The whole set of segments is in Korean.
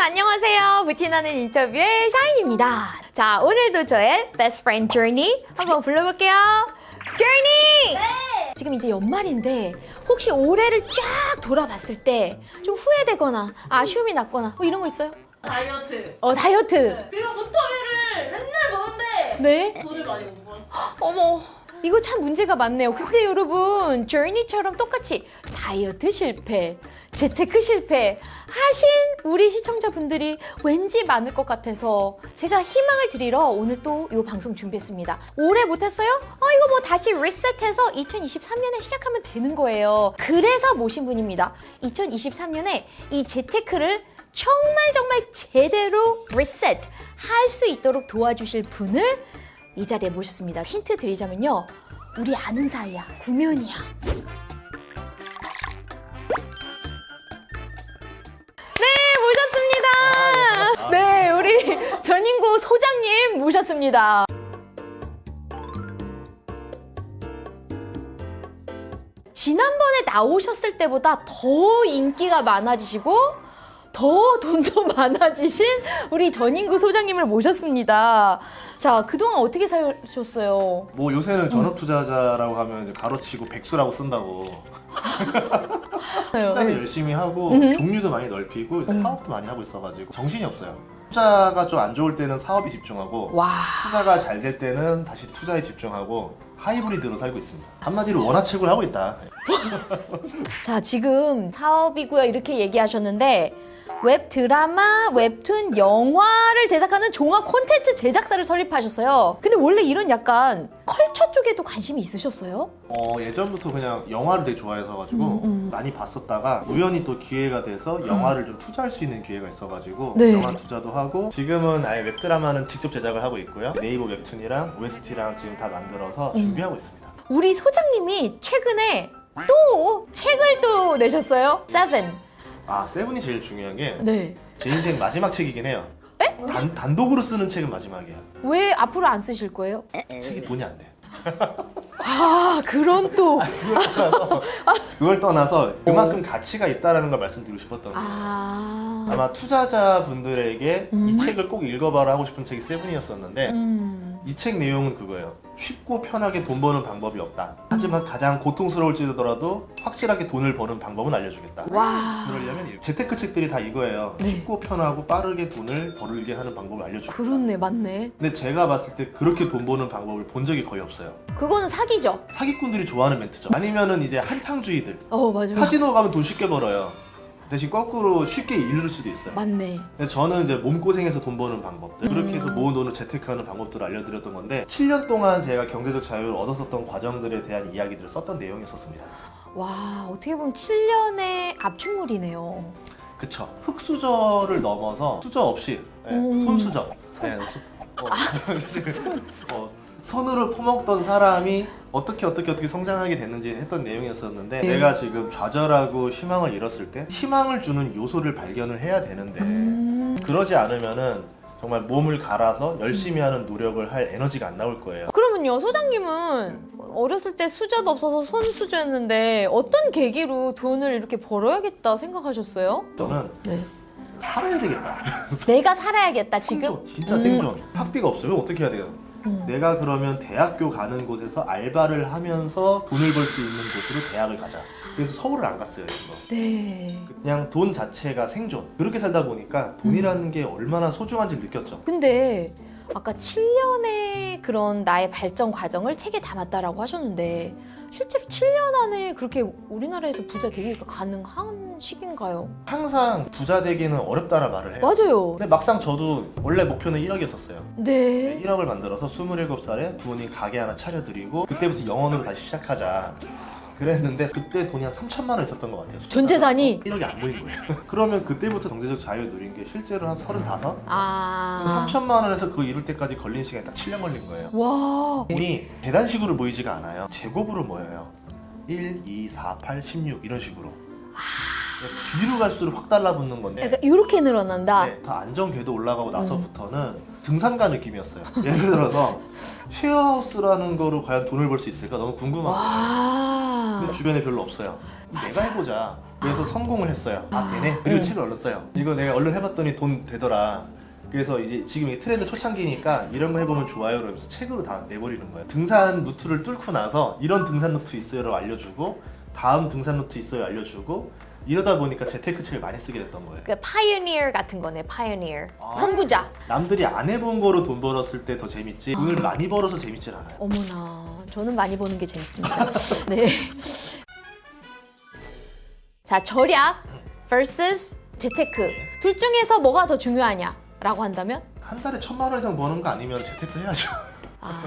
안녕하세요. 부티나는 인터뷰의 샤인입니다. 자, 오늘도 저의 best friend Journey 한번 불러볼게요. Journey! 네! 지금 이제 연말인데 혹시 올해를 쫙 돌아봤을 때 좀 후회되거나 아쉬움이 났거나 뭐 이런 거 있어요? 다이어트. 다이어트. 네. 그리고 모터회를 맨날 먹는데 네? 돈을 많이 못 벌었어. 어머, 이거 참 문제가 많네요. 근데 여러분, Journey처럼 똑같이 다이어트 실패, 재테크 실패 하신 우리 시청자분들이 왠지 많을 것 같아서 제가 희망을 드리러 오늘 또 이 방송 준비했습니다. 올해 못했어요? 이거 뭐 다시 리셋해서 2023년에 시작하면 되는 거예요. 그래서 모신 분입니다. 2023년에 이 재테크를 정말 제대로 리셋 할 수 있도록 도와주실 분을 이 자리에 모셨습니다. 힌트 드리자면요. 우리 아는 사이야. 구면이야. 네, 모셨습니다. 네, 우리 전인구 소장님 모셨습니다. 지난번에 나오셨을 때보다 더 인기가 많아지시고 더 돈도 많아지신 우리 전인구 소장님을 모셨습니다. 자, 그동안 어떻게 사셨어요? 뭐 요새는 전업 투자자라고 하면 이제 가로치고 백수라고 쓴다고. 투자는 열심히 하고 종류도 많이 넓히고 이제 사업도 많이 하고 있어가지고 정신이 없어요. 투자가 좀 안 좋을 때는 사업에 집중하고 와. 투자가 잘 될 때는 다시 투자에 집중하고 하이브리드로 살고 있습니다. 한마디로 원화채굴 하고 있다. 자, 지금 사업이고요. 이렇게 얘기하셨는데 웹 드라마, 웹툰, 영화를 제작하는 종합 콘텐츠 제작사를 설립하셨어요. 근데 원래 이런 약간 컬처 쪽에도 관심이 있으셨어요? 예전부터 그냥 영화를 되게 좋아해서가지고 많이 봤었다가 우연히 또 기회가 돼서 영화를 좀 투자할 수 있는 기회가 있어가지고 네. 영화 투자도 하고 지금은 아예 웹드라마는 직접 제작을 하고 있고요. 네이버 웹툰이랑 OST랑 지금 다 만들어서 준비하고 있습니다. 우리 소장님이 최근에 또 책을 또 내셨어요. 세븐. 아, 세븐이 제일 중요한 게 네. 제 인생 마지막 책이긴 해요. 단독으로 쓰는 책은 마지막이야. 왜 앞으로 안 쓰실 거예요? 책이 돈이 안 돼. 아, 그런 또. 그걸 떠나서 그만큼 가치가 있다는 걸 말씀드리고 싶었던 거예요. 아마 투자자분들에게 이 책을 꼭 읽어봐라 하고 싶은 책이 세븐이었었는데 이 책 내용은 그거예요. 쉽고 편하게 돈 버는 방법이 없다. 하지만 가장 고통스러울지더라도 확실하게 돈을 버는 방법은 알려주겠다. 와. 그러려면 재테크 책들이 다 이거예요. 네. 쉽고 편하고 빠르게 돈을 벌게 하는 방법을 알려주겠다. 그렇네, 맞네. 근데 제가 봤을 때 그렇게 돈 버는 방법을 본 적이 거의 없어요. 그거는 사기죠? 사기꾼들이 좋아하는 멘트죠. 아니면은 이제 한탕주의들. 맞아. 카지노 가면 돈 쉽게 벌어요. 대신 거꾸로 쉽게 잃을 수도 있어요. 맞네. 근데 저는 이제 몸고생해서 돈 버는 방법들, 그렇게 해서 모은 돈을 재테크하는 방법들을 알려드렸던 건데 7년 동안 제가 경제적 자유를 얻었었던 과정들에 대한 이야기들을 썼던 내용이었었습니다. 와, 어떻게 보면 7년의 압축물이네요. 그쵸. 흙수저를 넘어서 수저 없이 손수저. 네, 손으로 퍼먹던 사람이 어떻게 성장하게 됐는지 했던 내용이었었는데 내가 지금 좌절하고 희망을 잃었을 때 희망을 주는 요소를 발견을 해야 되는데 그러지 않으면은 정말 몸을 갈아서 열심히 하는 노력을 할 에너지가 안 나올 거예요. 그러면요, 소장님은 어렸을 때 수저도 없어서 손수저였는데 어떤 계기로 돈을 이렇게 벌어야겠다 생각하셨어요? 저는 네. 살아야 되겠다. 내가 살아야겠다, 지금? 생존, 진짜 생존. 학비가 없어요. 그럼 어떻게 해야 돼요? 내가 그러면 대학교 가는 곳에서 알바를 하면서 돈을 벌 수 있는 곳으로 대학을 가자. 그래서 서울을 안 갔어요. 이거. 네. 그냥 돈 자체가 생존. 그렇게 살다 보니까 돈이라는 게 얼마나 소중한지 느꼈죠. 근데 아까 7년의 그런 나의 발전 과정을 책에 담았다라고 하셨는데 실제로 7년 안에 그렇게 우리나라에서 부자 되기가 가능한 시기인가요? 항상 부자 되기는 어렵다라 말을 해요. 맞아요. 근데 막상 저도 원래 목표는 1억이었었어요. 네. 1억을 만들어서 27살에 부모님 가게 하나 차려드리고 그때부터 영원으로 다시 시작하자. 그랬는데 그때 돈이 한 3천만 원 있었던 것 같아요. 전 재산이? 1억이 안 보인 거예요. 그러면 그때부터 경제적 자유 누린 게 실제로 한 35? 3천만 원에서 그거 이룰 때까지 걸린 시간이 딱 7년 걸린 거예요. 와. 돈이 계단식으로 모이지가 않아요. 제곱으로 모여요. 1, 2, 4, 8, 16 이런 식으로. 뒤로 갈수록 확 달라붙는 건데 약간 이렇게 늘어난다. 네, 더 안정궤도 올라가고 나서부터는 등산가 느낌이었어요. 예를 들어서 쉐어하우스라는 거로 과연 돈을 벌 수 있을까 너무 궁금한 거예요. 와. 근데 주변에 별로 없어요. 내가 해보자. 그래서 성공을 했어요. 아 되네. 그리고 책을 얼른 써요. 이거 내가 얼른 해봤더니 돈 되더라. 그래서 이제 지금 이게 트렌드 초창기니까 이런 거 해보면 좋아요 그러면서 책으로 다 내버리는 거예요. 등산 루트를 뚫고 나서 이런 등산 루트 있어요를 알려주고 다음 등산 루트 있어요 알려주고 이러다 보니까 재테크 책을 많이 쓰게 됐던 거예요. 그 파이어니어 같은 거네. 파이어니어. 선구자. 남들이 안 해본 거로 돈 벌었을 때 더 재밌지 돈을 많이 벌어서 재밌진 않아요. 어머나. 저는 많이 보는 게 재밌습니다. 네. 자, 절약 vs 재테크. 둘 중에서 뭐가 더 중요하냐라고 한다면? 한 달에 1,000만 원 이상 버는 거 아니면 재테크 해야죠. 아,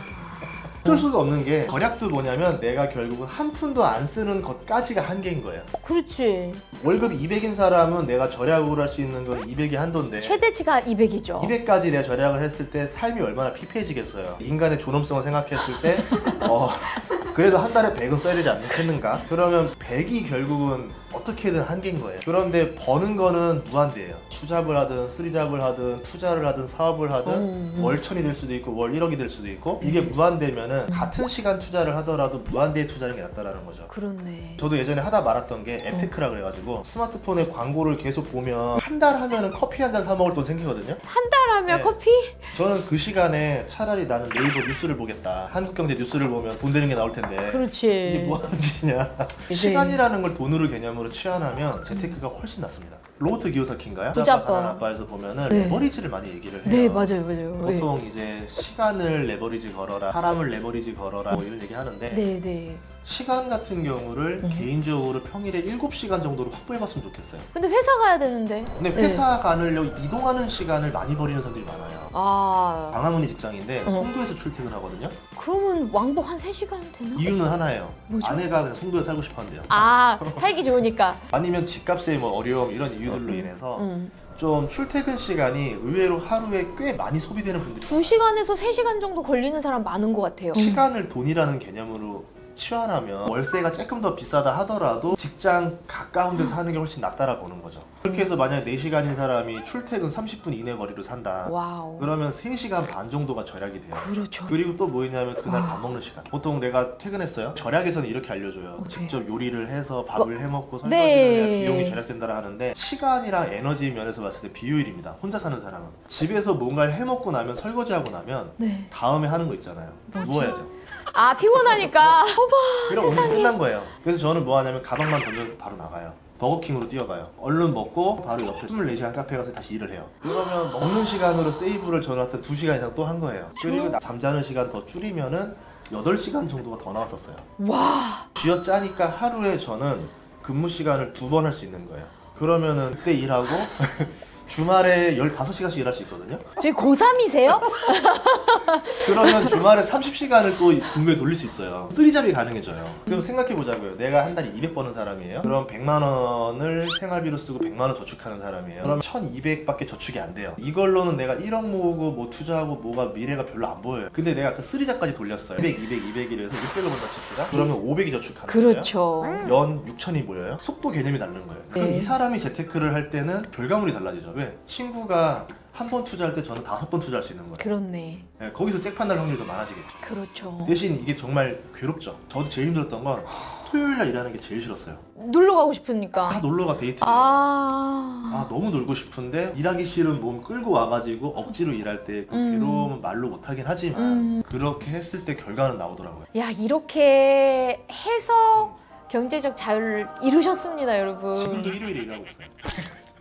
어쩔 수가 없는 게 절약도 뭐냐면 내가 결국은 한 푼도 안 쓰는 것까지가 한계인 거예요. 그렇지. 월급이 200인 사람은 내가 절약으로 할 수 있는 건 200이 한도인데 최대치가 200이죠. 200까지 내가 절약을 했을 때 삶이 얼마나 피폐해지겠어요. 인간의 존엄성을 생각했을 때 그래도 한 달에 100은 써야 되지 않겠는가? 그러면 100이 결국은 어떻게든 한계인 거예요. 그런데 버는 거는 무한대예요. 투잡을 하든 쓰리잡을 하든 투자를 하든 사업을 하든 월 1000이 될 수도 있고 월 1억이 될 수도 있고 이게 무한대면은 같은 시간 투자를 하더라도 무한대에 투자하는 게 낫다라는 거죠. 그렇네. 저도 예전에 하다 말았던 게 앱테크라 그래가지고 스마트폰에 광고를 계속 보면 한 달 하면은 커피 한 잔 사 먹을 돈 생기거든요. 한 달 하면 네. 커피? 저는 그 시간에 차라리 나는 네이버 뉴스를 보겠다. 한국경제 뉴스를 보면 돈 되는 게 나올 텐데 이게 그렇지. 뭐 하는 짓이냐. 이제- 시간이라는 걸 돈으로 개념으로 취하면 재테크가 훨씬 낫습니다. 로버트 기요사키인가요? 부자법. 부자법 아빠에서 보면은 네. 레버리지를 많이 얘기를 해요. 네, 맞아요, 맞아요. 보통 이제 시간을 레버리지 걸어라, 사람을 레버리지 걸어라 뭐 이런 얘기 하는데 네, 네. 시간 같은 경우를 개인적으로 평일에 7시간 정도로 확보해봤으면 좋겠어요. 근데 회사 가야 되는데. 근데 회사 가느려고 이동하는 시간을 많이 버리는 사람들이 많아요. 아, 광화문이 직장인데 송도에서 출퇴근하거든요. 그러면 왕복 한 3시간 되나? 이유는 하나예요. 뭐죠? 아내가 그냥 송도에 살고 싶었는데요. 아, 살기 좋으니까. 아니면 집값의 뭐 어려움 이런 이유들로 인해서 좀 출퇴근 시간이 의외로 하루에 꽤 많이 소비되는 분들이 2시간에서 3시간 정도 걸리는 사람 많은 것 같아요. 시간을 돈이라는 개념으로 치환하면 월세가 조금 더 비싸다 하더라도 직장 가까운 데서 사는 게 훨씬 낫다라 보는 거죠. 그렇게 해서 만약에 4시간인 사람이 출퇴근 30분 이내 거리로 산다. 와우. 그러면 3시간 반 정도가 절약이 돼요. 그렇죠. 그리고 또 뭐냐면 그날 밥 먹는 시간. 보통 내가 퇴근했어요. 절약에서는 이렇게 알려줘요. 네. 직접 요리를 해서 밥을 해먹고 설거지를 네. 해야 비용이 절약된다라 하는데 시간이랑 에너지 면에서 봤을 때 비효율입니다. 혼자 사는 사람은. 집에서 뭔가를 해먹고 나면 설거지하고 나면 네. 다음에 하는 거 있잖아요. 뭐죠? 누워야죠. 아, 피곤하니까. 어머. 그럼 오늘 끝난 거예요. 그래서 저는 뭐 하냐면 가방만 던져놓고 바로 나가요. 버거킹으로 뛰어가요. 얼른 먹고 바로 옆에 24시간 카페 가서 다시 일을 해요. 그러면 먹는 시간으로 세이브를 저는 한 2시간 이상 또 한 거예요. 그리고 잠자는 시간 더 줄이면은 8시간 정도가 더 나왔었어요. 와. 쥐어짜니까 하루에 저는 근무 시간을 2번 할 수 있는 거예요. 그러면은 그때 일하고 주말에 15시간씩 일할 수 있거든요. 저희 고3이세요? 그러면 주말에 30시간을 또 근무에 돌릴 수 있어요. 쓰리잡이 가능해져요. 그럼 생각해보자고요. 내가 한 달에 200 버는 사람이에요. 그럼 100만 원을 생활비로 쓰고 100만 원 저축하는 사람이에요. 그럼 1200밖에 저축이 안 돼요. 이걸로는 내가 1억 모으고 뭐 투자하고 뭐가 미래가 별로 안 보여요. 근데 내가 아까 쓰리잡까지 돌렸어요. 200, 200이래서 600을 번다 칩시다. 그러면 500이 저축하는 거예요. 그렇죠. 연 6천이 모여요. 속도 개념이 다른 거예요. 그럼 네. 이 사람이 재테크를 할 때는 결과물이 달라지죠. 왜? 친구가 한 번 투자할 때 저는 5번 투자할 수 있는 거예요. 그렇네. 네, 거기서 잭판 날 확률이 더 많아지겠죠. 그렇죠. 대신 이게 정말 괴롭죠. 저도 제일 힘들었던 건 토요일 날 일하는 게 제일 싫었어요. 놀러 가고 싶으니까. 다 놀러가 데이트예요. 아. 너무 놀고 싶은데 일하기 싫은 몸 끌고 와가지고 억지로 일할 때 그 괴로움은 말로 못하긴 하지만 그렇게 했을 때 결과는 나오더라고요. 야, 이렇게 해서 경제적 자유를 이루셨습니다, 여러분. 지금도 일요일에 일하고 있어요.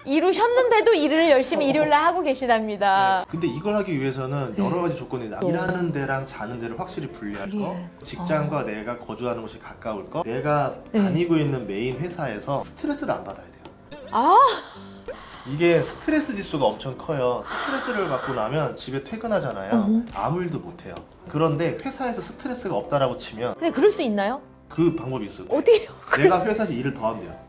이루셨는데도 일을 열심히 일요일날 하고 계시답니다. 네. 근데 이걸 하기 위해서는 여러 가지 조건이 있다. 일하는 데랑 자는 데를 확실히 분리할 거, 직장과 내가 거주하는 곳이 가까울 거, 내가 다니고 있는 메인 회사에서 스트레스를 안 받아야 돼요. 아, 이게 스트레스 지수가 엄청 커요. 스트레스를 받고 나면 집에 퇴근하잖아요. 아무 일도 못 해요. 그런데 회사에서 스트레스가 없다라고 치면 근데 그럴 수 있나요? 그 방법이 있어요. 어디요? 내가 회사에서 일을 더 하면 돼요.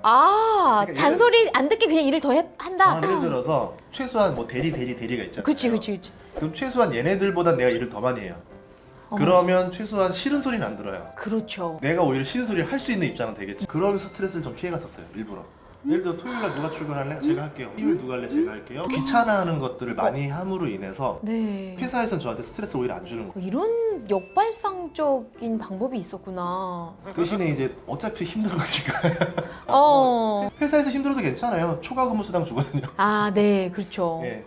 아, 그러니까 잔소리 안 듣게 그냥 일을 더 한다? 예를 들어서 최소한 뭐 대리가 있잖아요. 그치. 그럼 최소한 얘네들보다 내가 일을 더 많이 해요. 그러면 최소한 싫은 소리는 안 들어요. 그렇죠. 내가 오히려 싫은 소리를 할 수 있는 입장은 되겠지. 그런 스트레스를 좀 피해갔었어요, 일부러. 예를 들어 토요일 날 누가 출근할래? 제가 할게요. 일요일 누가 할래? 제가 할게요. 귀찮아하는 것들을 많이 함으로 인해서 네. 회사에서는 저한테 스트레스를 오히려 안 주는 거예요. 이런 이런 역발상적인 방법이 있었구나. 대신에 이제 어차피 힘들어가니까 어. 회사에서 힘들어도 괜찮아요. 초과 근무 수당 주거든요. 아, 네, 그렇죠. 예.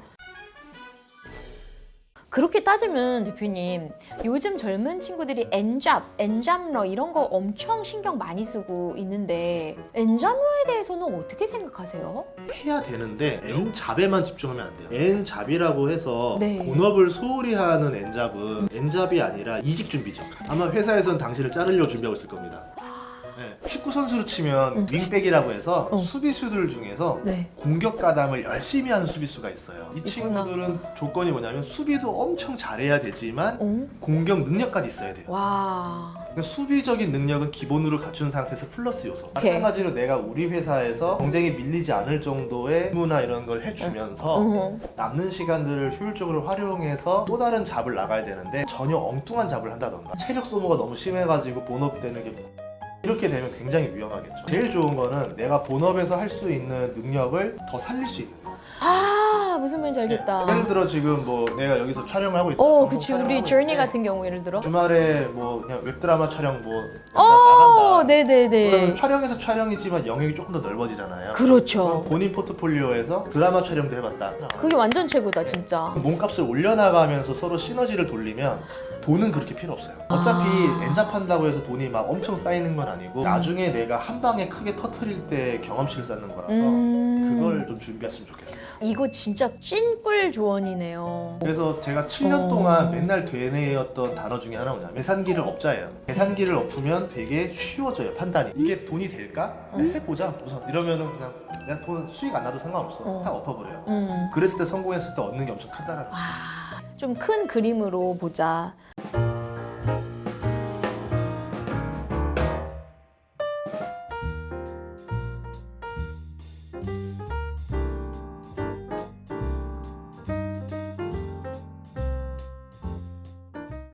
그렇게 따지면 대표님, 요즘 젊은 친구들이 엔잡, 엔잡러 이런 거 엄청 신경 많이 쓰고 있는데 엔잡러에 대해서는 어떻게 생각하세요? 해야 되는데 N잡에만 집중하면 안 돼요. N잡이라고 해서 네. 본업을 소홀히 하는 N잡은 N잡이 아니라 이직 준비죠. 아마 회사에선 당신을 자르려고 준비하고 있을 겁니다. 네. 축구 선수로 치면 윙백이라고 해서 수비수들 중에서 네. 공격 가담을 열심히 하는 수비수가 있어요. 이 있구나. 친구들은 조건이 뭐냐면 수비도 엄청 잘해야 되지만 어? 공격 능력까지 있어야 돼요. 와. 그러니까 수비적인 능력은 기본으로 갖춘 상태에서 플러스 요소. 오케이. 마찬가지로 내가 우리 회사에서 경쟁에 밀리지 않을 정도의 업무나 이런 걸 해주면서 어. 남는 시간들을 효율적으로 활용해서 또 다른 잡을 나가야 되는데 전혀 엉뚱한 잡을 한다던가 체력 소모가 너무 심해가지고 본업되는 게 이렇게 되면 굉장히 위험하겠죠. 제일 좋은 거는 내가 본업에서 할 수 있는 능력을 더 살릴 수 있는 거. 아, 무슨 말인지 알겠다. 예를 들어 지금 뭐 내가 여기서 촬영을 하고 있다. 어, 방송 그치. 촬영을 우리 하고 저니 있는데 같은 경우 예를 들어. 주말에 뭐 그냥 웹드라마 촬영 뭐 어, 나간다. 네네네. 그러면 촬영에서 촬영이지만 영역이 조금 더 넓어지잖아요. 그렇죠. 그럼 본인 포트폴리오에서 드라마 촬영도 해봤다. 그게 완전 최고다, 진짜. 몸값을 올려나가면서 서로 시너지를 돌리면 돈은 그렇게 필요 없어요. 어차피 엔잡한다고 해서 돈이 막 엄청 쌓이는 건 아니고 나중에 내가 한 방에 크게 터트릴 때 경험치를 쌓는 거라서 그걸 좀 준비했으면 좋겠어요. 이거 진짜 찐꿀 조언이네요. 그래서 제가 7년 동안 맨날 되뇌었던 단어 중에 하나가 뭐냐면 계산기를 업자예요. 계산기를 엎으면 되게 쉬워져요, 판단이. 이게 돈이 될까? 해보자 우선. 이러면은 그냥 내가 돈 수익 안 나도 상관없어. 딱 엎어버려요. 그랬을 때 성공했을 때 얻는 게 엄청 크다라는 거예요. 좀 큰 그림으로 보자.